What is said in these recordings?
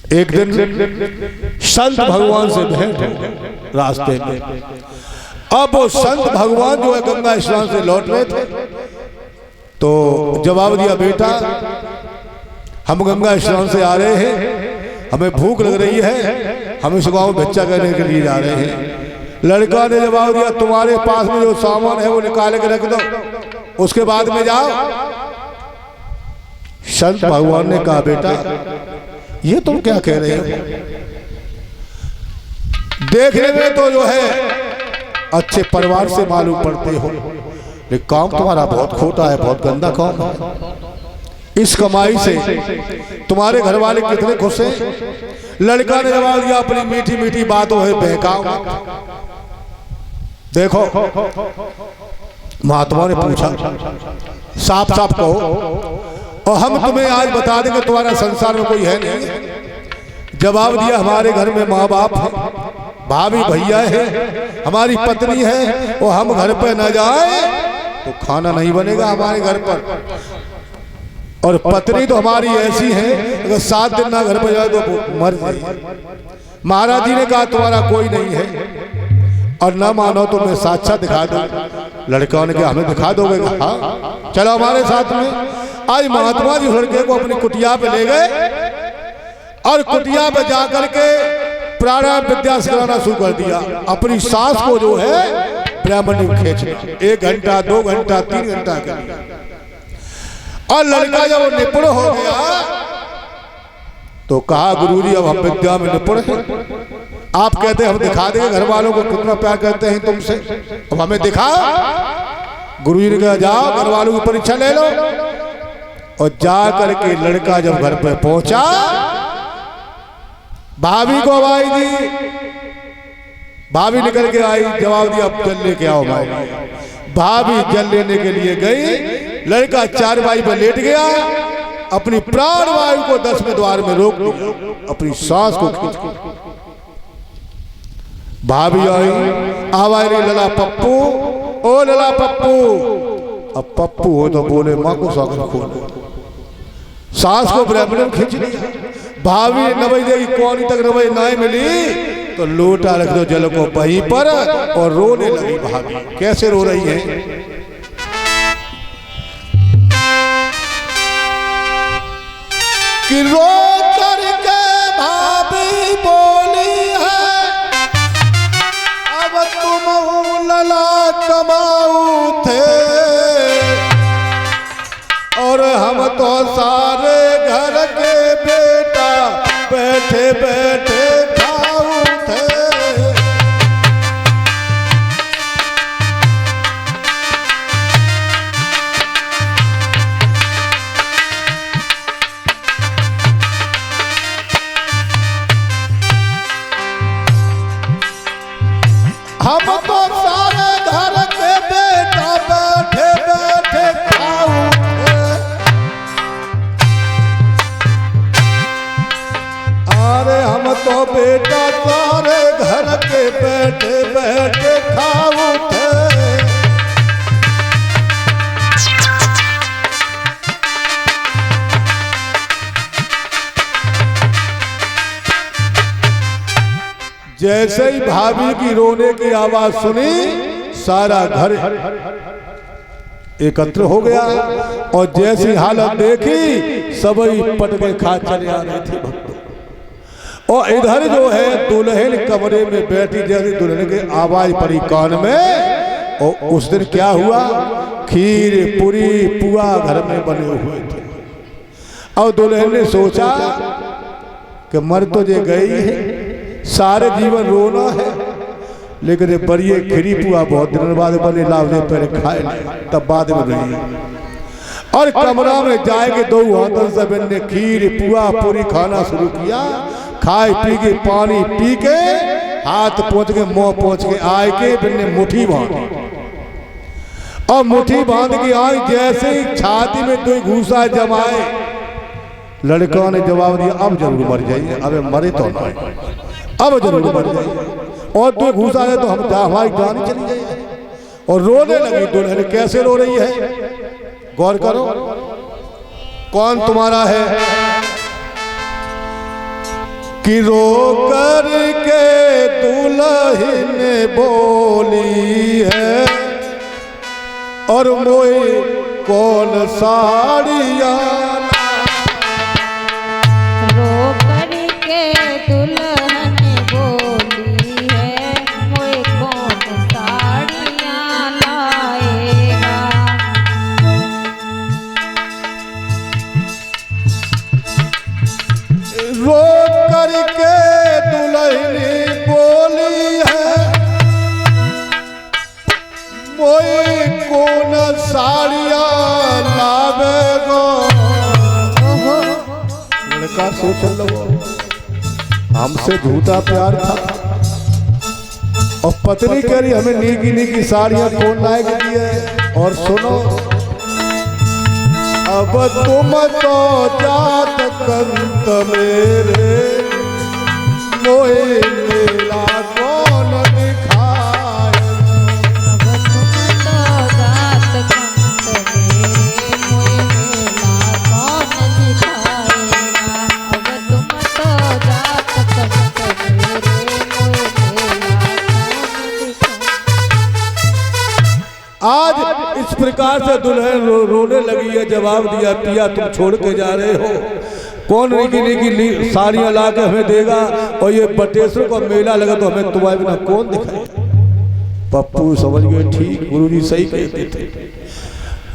एक दिन संत भगवान से भेंट हो रास्ते में। अब वो संत भगवान जो है गंगा स्नान से लौट रहे थे, तो जवाब दिया, बेटा हम गंगा स्नान से आ रहे हैं, हमें भूख लग रही है, हम इस गांव में भिक्षा करने के लिए जा रहे हैं। लड़का ने जवाब दिया, तुम्हारे पास में जो सामान है वो निकाल के रख दो, उसके बाद में जाओ। संत भगवान ने कहा, बेटा ये तुम क्या कह रहे हो? देखने में तो जो है अच्छे परिवार से मालूम पड़ते हो, लेकिन काम तुम्हारा बहुत खोटा है, बहुत गंदा काम है। इस कमाई से तुम्हारे घर वाले कितने खुश हैं? लड़का ने जवाब दिया, अपनी मीठी मीठी बातों है बहकाओ। देखो महात्मा ने पूछा, साफ साफ कहो और हम तुम्हें आज बता दें कि तुम्हारा संसार में कोई है नहीं। जवाब दिया, हमारे घर में माँ बाप है, भाभी भैया है, हमारी पत्नी है, और हम घर पे न जाए तो खाना नहीं बनेगा हमारे घर पर। और पत्नी तो हमारी ऐसी है, अगर 7 दिन ना घर पर जाए तो मर जाए। महाराज जी ने कहा, तुम्हारा कोई नहीं है और ना मानो तो मैं साक्षात दिखा दूं। लड़का ने कहा, हमें दिखा दोगे? हाँ चलो हमारे साथ में। आज महात्मा जी लड़के को अपनी कुटिया पे ले गए और कुटिया पे जाकर के प्राणायाम विद्या सिखाना शुरू कर दिया। अपनी सांस को जो है ब्राह्मण में खींचना, 1 घंटा 2 घंटा 3 घंटा कर। और लड़का जब निपुण हो गया तो कहा, गुरुजी अब हम विद्या में निपुण हैं, आप कहते हैं हम दिखा देंगे घर वालों को कितना प्यार करते हैं तुमसे, अब हमें दिखाओ। गुरुजी ने कहा, जाओ घर वालों की परीक्षा ले लो। और जा करके लड़का जब घर पर पहुंचा, भाभी को आवाज दी, भाभी निकल के आई, जवाब दिया, अब जल लेके आओ भाई। भाभी जल लेने के लिए गई, लड़का चारपाई पर लेट गया, अपनी प्राण वायु को 10वें द्वार में रोक दिया, अपनी सांस को खींच के। भाभी आई, आवाज नहीं, लला पप्पू, ओ लला पप्पू। अब पप्पू हो तो बोले, माँ को सागर खोलो। सांस को ब्राह्मण खींच लिया। भाभी ने नवई देगी, कौन तक नवई ना मिली तो लोटा रख दो जल को वहीं पर, और रोने लगी। भाभी कैसे रो रही है? कि रो करके भाभी बोली है, अब तुम लला कमाऊ थे और हम तो सारे घर के बेटा बैठे बैठे खाऊ थे। हम तो सारे घर के बेटा बैठे बैठे खाऊ थे। अरे हम तो बेटा सारे घर के बैठे बैठे खाऊ थे। जैसे ही भाभी की रोने की आवाज सुनी, सारा घर एकत्र हो गया और जैसी हालत देखी, सभी पट के खा चले आ रहे थे भक्तों। और इधर जो है दुल्हन कमरे में बैठी, जैसे दुल्हन की आवाज पड़ी कान में। और उस दिन क्या हुआ, खीर पूरी पुआ घर में बने हुए थे। और दुल्हन ने सोचा कि मर तो जे गई है, सारे जीवन रोना है, लेकिन ये बड़ी खीरी पुआ बहुत दिन बाद बने, लावने पहले खाए तब बाद में रही। और कमरा में जाएंगे 2 हाथों से मैंने खीर पुआ पूरी खाना शुरू किया। खाए पी के पानी पी के हाथ पहुंच के मुंह पहुंच के आए के मैंने मुट्ठी बांधी। और मुट्ठी बांध के आई, जैसे ही छाती में 2 घूसा जमाए, लड़का ने जवाब दिया, अब जरूर मर जाइए। अबे मरे तो ना, अब जरूर मर जाइए, और 2 घूसा है तो हम हमारी जान चली जाएगी। और रोने लगी दुल्हन। कैसे रो रही है गौर करो। कौन तुम्हारा है? कि रो कर के दुल्हन बोली है और मोए कौन साड़िया रो करके दुल्हन बोली है मोए कौन साड़ियाँ लाएगा। रो करके दुल्हन बोली है मोए कौन साड़िया लावेगो। लड़का सोच लो हमसे झूठा प्यार था और पत्नी कह रही हमें नीकी नीकी साड़ियां कौन लाएगी है। और सुनो अब तुम तो जात कंत मेरे मोए मेला कौन दिखाए। अब तुम तो जात कंत मेरे मोए मेला कौन दिखाएगा। अब तुम तो जात कंत मेरे मोए मेला कौन दिखाएगा। आज इस प्रकार से दुल्हन रोने लगी है। जवाब दिया पिया तुम छोड़ के जा रहे हो कौन नीकी नीकी साड़ियां ला के हमें देगा और ये बटेश्वर का मेला लगा तो हमें तुम्हारे बिना कौन दिखाए। पप्पू समझ गए ठीक गुरुजी सही कहते थे।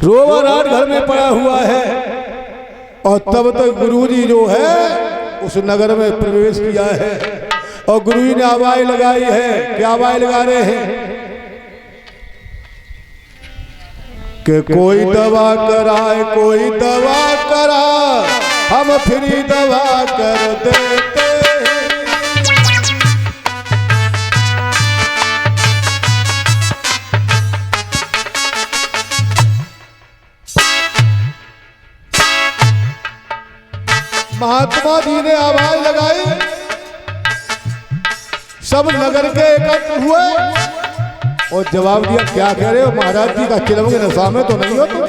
रोवा रात घर में पड़ा हुआ है और तब तक गुरुजी जो है उस नगर में प्रवेश किया है और गुरुजी ने आवाज लगाई है। क्या आवाज लगा रहे हैं कि कोई दवा कराए कोई दवा करा हम फ्री दवा कर देते हैं। महात्मा जी ने आवाज लगाई सब नगर के एकत्र हुए और जवाब दिया क्या कह रहे हो महाराज जी का चिलम के नशा में तो नहीं हो तुम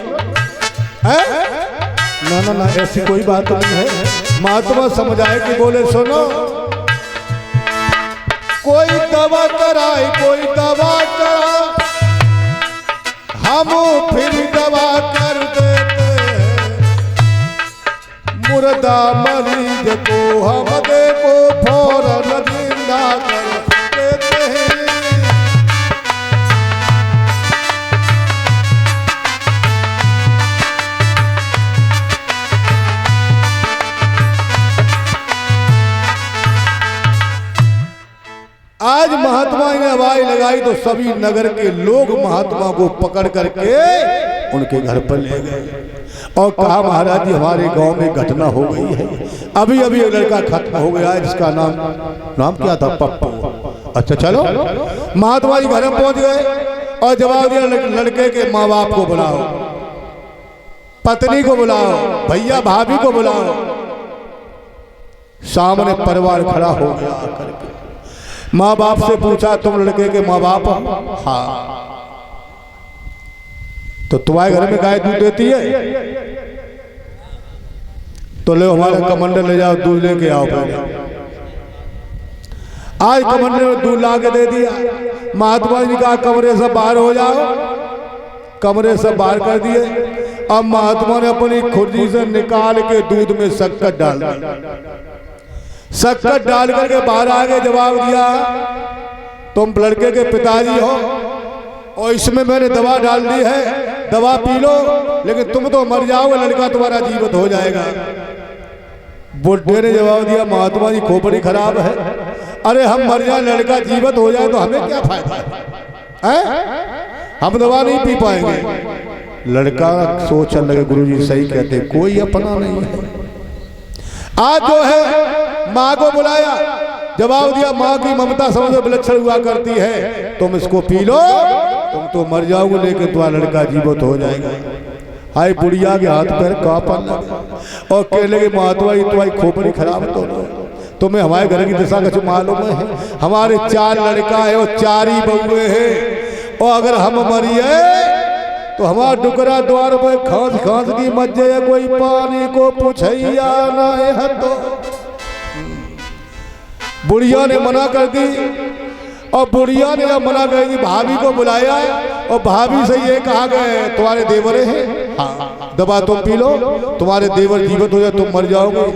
है? ना ना ना ऐसी कोई बात नहीं है। महात्मा समझाए कि बोले सुनो कोई दवा कराए कोई दवा करा हम फिर दवा कर देते हैं। मुर्दा मरीज को हम देखो फौरन जिंदा कर देते हैं। आज महात्मा ने आवाज लगाई तो सभी नगर के लोग महात्मा को पकड़ करके उनके घर पर ले गए और कहा महाराज जी हमारे गांव में घटना हो गई है। अभी अभी एक लड़का खत्म हो गया है जिसका नाम क्या था पप्पू। अच्छा चलो महात्मा जी घर में पहुंच गए और जवाब दिया लड़के के माँ बाप को बुलाओ पत्नी को बुलाओ भैया भाभी को बुलाओ। सामने परिवार खड़ा हो गया करके माँ बाप से पूछा तुम लड़के के माँ बाप? हाँ। तो तुम्हारे घर में गाय दूध देती है? तो ले हमारे कमंडल ले जाओ दूध लेके आओ पहले। आज कमंडल में दूध ला के दे दिया। महात्मा जी ने कहा कमरे से बाहर हो जाओ। कमरे से बाहर कर दिए। अब महात्मा ने अपनी खुर्जी से निकाल के दूध में शक्कर डाल दी। शक्कर डाल करके बाहर आगे जवाब दिया तुम लड़के के पिताजी हो और इसमें मैंने दवा डाल दी है दवा पी लो लेकिन तुम तो मर जाओगे लड़का तुम्हारा जीवित हो जाएगा। बुढ़े ने जवाब दिया महात्मा जी खोपड़ी खराब है। अरे हम मर जाए लड़का जीवित हो जाए तो हमें क्या फायदा है? हम दवा नहीं पी पाएंगे। लड़का सोचने लगे गुरुजी सही कहते कोई अपना नहीं है। आज जो है माँ को बुलाया जवाब दिया माँ की ममता समझो विलक्षण हुआ करती है तुम इसको पी लो तुम तो मर जाओगे लेकिन तुम्हारा लड़का जीवित हो जाएगा। हाय बुढ़िया के हाथ पैर कांपने लगे और कहने लगे महात्मा जी तुम्हारी खोपड़ी खराब तो तुम्हें हमारे घर की दिशा कुछ मालूम है? हमारे 4 लड़का है और 4 ही बहुए हैं और अगर हम मरिए तो हमारा डुकरा द्वार पर खांस खांस की मज्जे कोई पानी को पूछैया ना है तो बुढ़िया ने मना कर दी और बुढ़िया ने जब मना कर दी भाभी को बुलाया और भाभी से ये कहा गए तुम्हारे देवरे हैं, हाँ दवा तुम पी लो, तुम्हारे देवर जीवित हो जाए तुम मर जाओगे।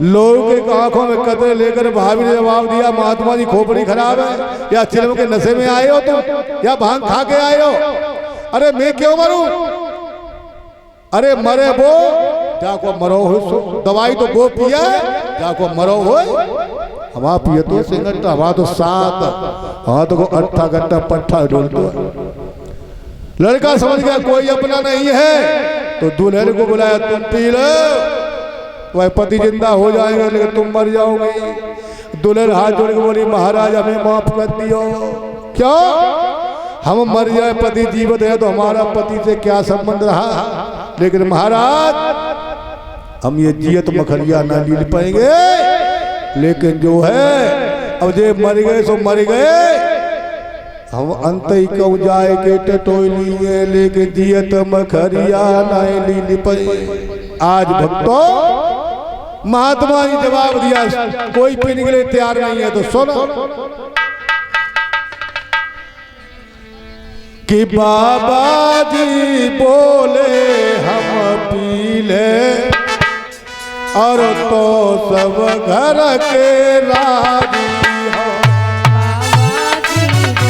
लोगों के आंखों में कतरे लेकर भाभी ने जवाब दिया महात्मा जी खोपड़ी खराब है या चिलम के नशे में आए हो तुम या भांग खा के आए हो? अरे मैं क्यों मरूं? अरे मरे वो जाको मरो हो, दवाई तो वो पिया जाको मरो हो। हवा पिए तो सिंगट्टा हवा तो सात हाँ तो 8 घंटा पट्ठा डोलतो। लड़का समझ गया कोई अपना नहीं है तो दुल्हन को बुलाया तुम पी लो, वह पति जिंदा हो जाएगा लेकिन तुम मर जाओगे। दुल्हन हाथ जोड़ के बोली महाराज हमें माफ कर दियो। क्यों? हम मर जाए पति जीवित है तो हमारा पति से क्या संबंध रहा, लेकिन महाराज हम ये जियत मखरिया ना लील पाएंगे, लेकिन जो है अब जे मर गए सो मर गए, हम अंत ही कौ जाए के टटोलिए लेकिन जियत मखरिया ना लील पाएंगे। आज भक्तों महात्मा जी जवाब दिया कोई पीने के लिए तैयार नहीं है तो सुनो कि बाबा जी बोले हम पी ले और तो सब घर के राजी हो। बाबा जी बोले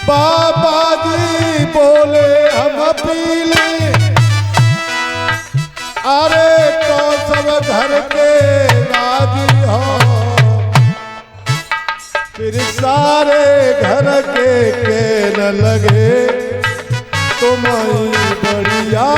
बाबा जी बोले हम पी ले अरे तो सब घर के राजी हो। फिर सारे घर के न लगे तुम्हारी बढ़िया